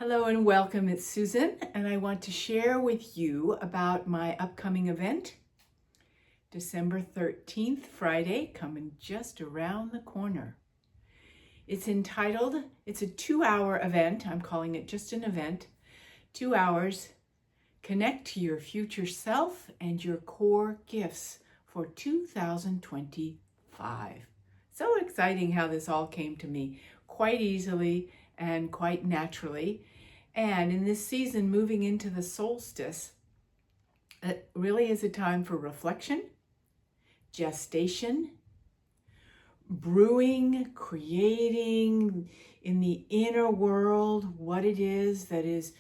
Hello and welcome. It's Susan, and I want to share with you about my upcoming event, December 13th, Friday, coming just around the corner. It's entitled, it's a 2-hour event. I'm calling it just an event. 2 hours, connect to your future self and your core gifts for 2025. So exciting how this all came to me quite easily and quite naturally. And in this season, moving into the solstice, it really is a time for reflection, gestation, brewing, creating in the inner world what it is that is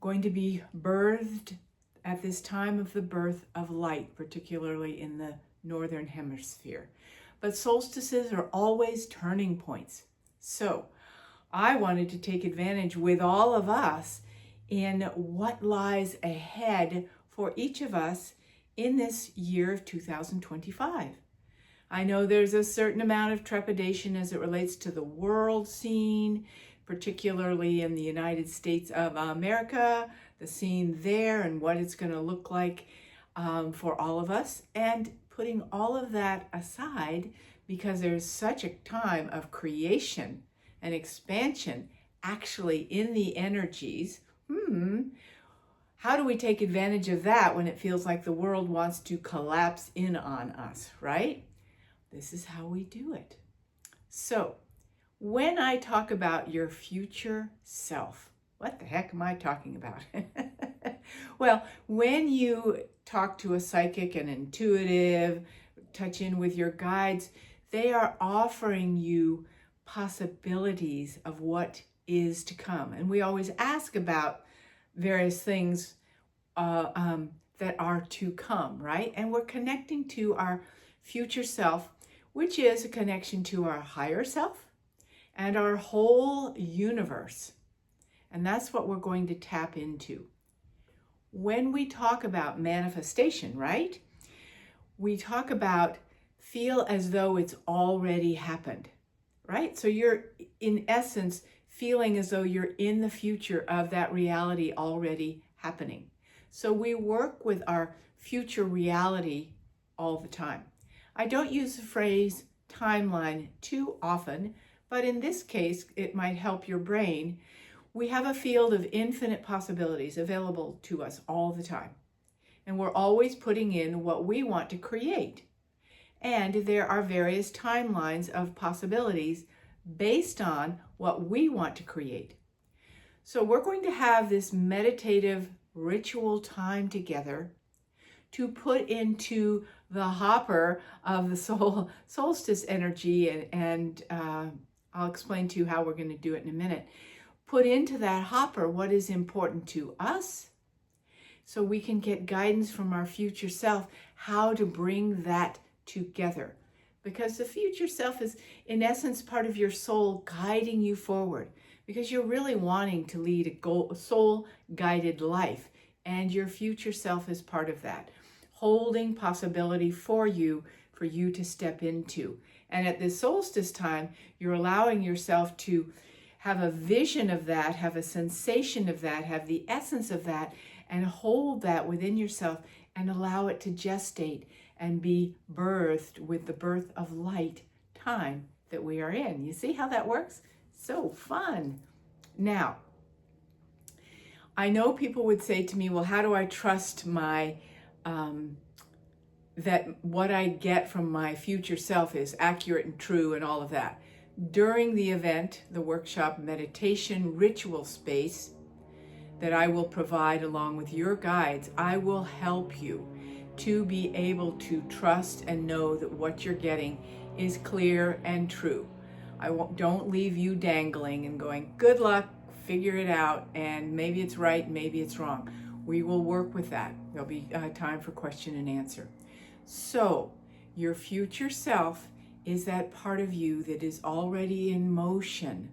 going to be birthed at this time of the birth of light, particularly in the northern hemisphere. But solstices are always turning points. So I wanted to take advantage with all of us in what lies ahead for each of us in this year of 2025. I know there's a certain amount of trepidation as it relates to the world scene, particularly in the United States of America, the scene there and what it's going to look like for all of us. And putting all of that aside, because there's such a time of creation and expansion actually in the energies. How do we take advantage of that when it feels like the world wants to collapse in on us, right? This is how we do it. So when I talk about your future self, what the heck am I talking about? Well, when you talk to a psychic and intuitive, touch in with your guides, they are offering you possibilities of what is to come. And we always ask about various things that are to come, right? And we're connecting to our future self, which is a connection to our higher self and our whole universe. And that's what we're going to tap into. When we talk about manifestation, right? We talk about feel as though it's already happened. Right? So you're, in essence, feeling as though you're in the future of that reality already happening. So we work with our future reality all the time. I don't use the phrase timeline too often, but in this case, it might help your brain. We have a field of infinite possibilities available to us all the time. And we're always putting in what we want to create. And there are various timelines of possibilities based on what we want to create. So we're going to have this meditative ritual time together to put into the hopper of the solstice energy, and I'll explain to you how we're going to do it in a minute. Put into that hopper what is important to us, so we can get guidance from our future self how to bring that together, because the future self is in essence part of your soul guiding you forward, because you're really wanting to lead a soul guided life, and your future self is part of that, holding possibility for you to step into. And at this solstice time, you're allowing yourself to have a vision of that, have a sensation of that, have the essence of that, and hold that within yourself and allow it to gestate and be birthed with the birth of light time that we are in. You see how that works? So fun. Now, I know people would say to me, well, how do I trust my, that what I get from my future self is accurate and true and all of that? During the event, the workshop meditation ritual space that I will provide along with your guides, I will help you to be able to trust and know that what you're getting is clear and true. Don't leave you dangling and going, good luck, figure it out, and maybe it's right, maybe it's wrong. We will work with that. There'll be time for question and answer. So your future self is that part of you that is already in motion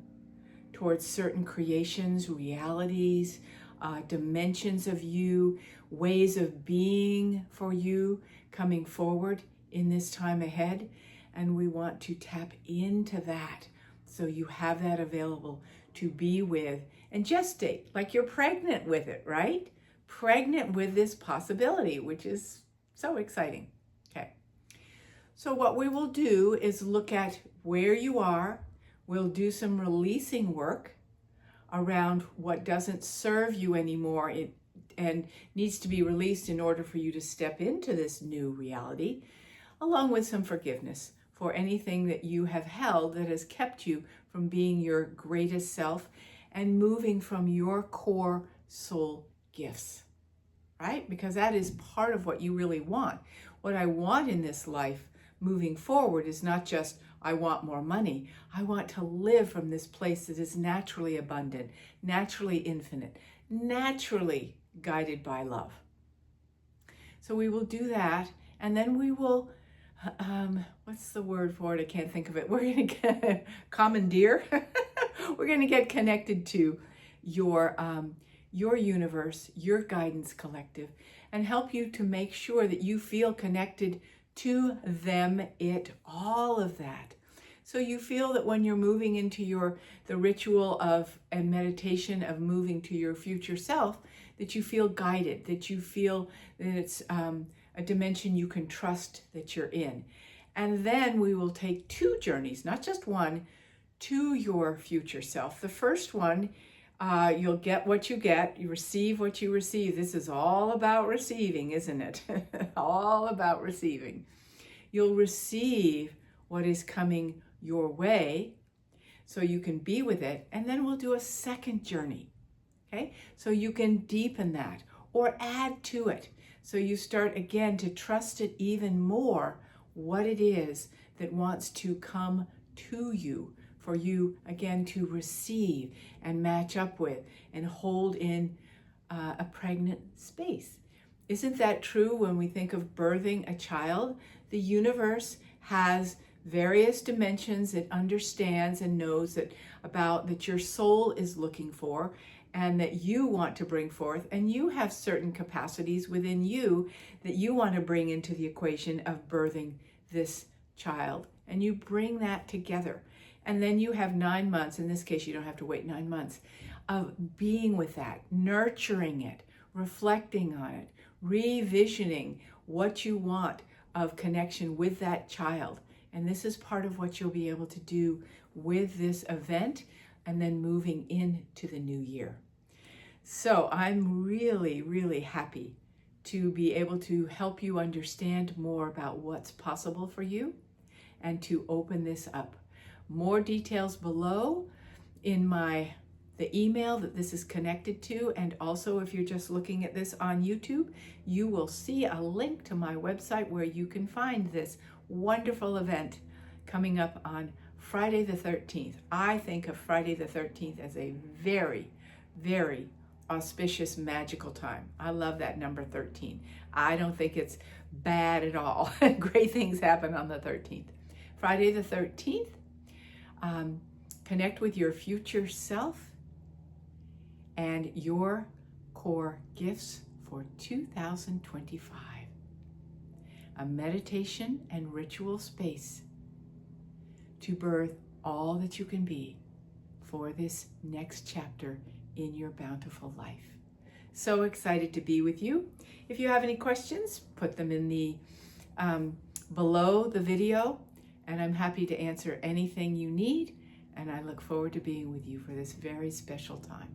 towards certain creations, realities, dimensions of you, ways of being for you coming forward in this time ahead. And we want to tap into that so you have that available to be with and gestate, like you're pregnant with it, right? Pregnant with this possibility, which is so exciting. Okay. So what we will do is look at where you are. We'll do some releasing work around what doesn't serve you anymore and needs to be released in order for you to step into this new reality, along with some forgiveness for anything that you have held that has kept you from being your greatest self and moving from your core soul gifts, right? Because that is part of what you really want. What I want in this life moving forward is not just, I want more money. I want to live from this place that is naturally abundant, naturally infinite, naturally guided by love. So we will do that, and then we will, what's the word for it? I can't think of it. We're going to get commandeer. We're going to get connected to your universe, your guidance collective, and help you to make sure that you feel connected to them, it, all of that. So you feel that when you're moving into the ritual of and meditation of moving to your future self, that you feel guided, that you feel that it's a dimension you can trust that you're in. And then we will take 2 journeys, not just one, to your future self. The first one, you'll get what you get, you receive what you receive. This is all about receiving, isn't it? All about receiving. You'll receive what is coming your way so you can be with it, and then we'll do a second journey, okay? So you can deepen that or add to it. So you start again to trust it even more, what it is that wants to come to you, for you again to receive and match up with and hold in a pregnant space. Isn't that true when we think of birthing a child? The universe has various dimensions it understands and knows that your soul is looking for and that you want to bring forth, and you have certain capacities within you that you want to bring into the equation of birthing this child, and you bring that together. And then you have 9 months, in this case you don't have to wait 9 months, of being with that, nurturing it, reflecting on it, revisioning what you want of connection with that child. And this is part of what you'll be able to do with this event and then moving into the new year. So I'm really, really happy to be able to help you understand more about what's possible for you and to open this up. More details below in the email that this is connected to, and also if you're just looking at this on YouTube, you will see a link to my website where you can find this wonderful event coming up on Friday the 13th. I think of Friday the 13th as a very, very auspicious, magical time. I love that number 13. I don't think it's bad at all. Great things happen on the 13th. Friday the 13th, connect with your future self and your core gifts for 2025. A meditation and ritual space to birth all that you can be for this next chapter in your bountiful life. So excited to be with you. If you have any questions, put them in the below the video, and I'm happy to answer anything you need, and I look forward to being with you for this very special time.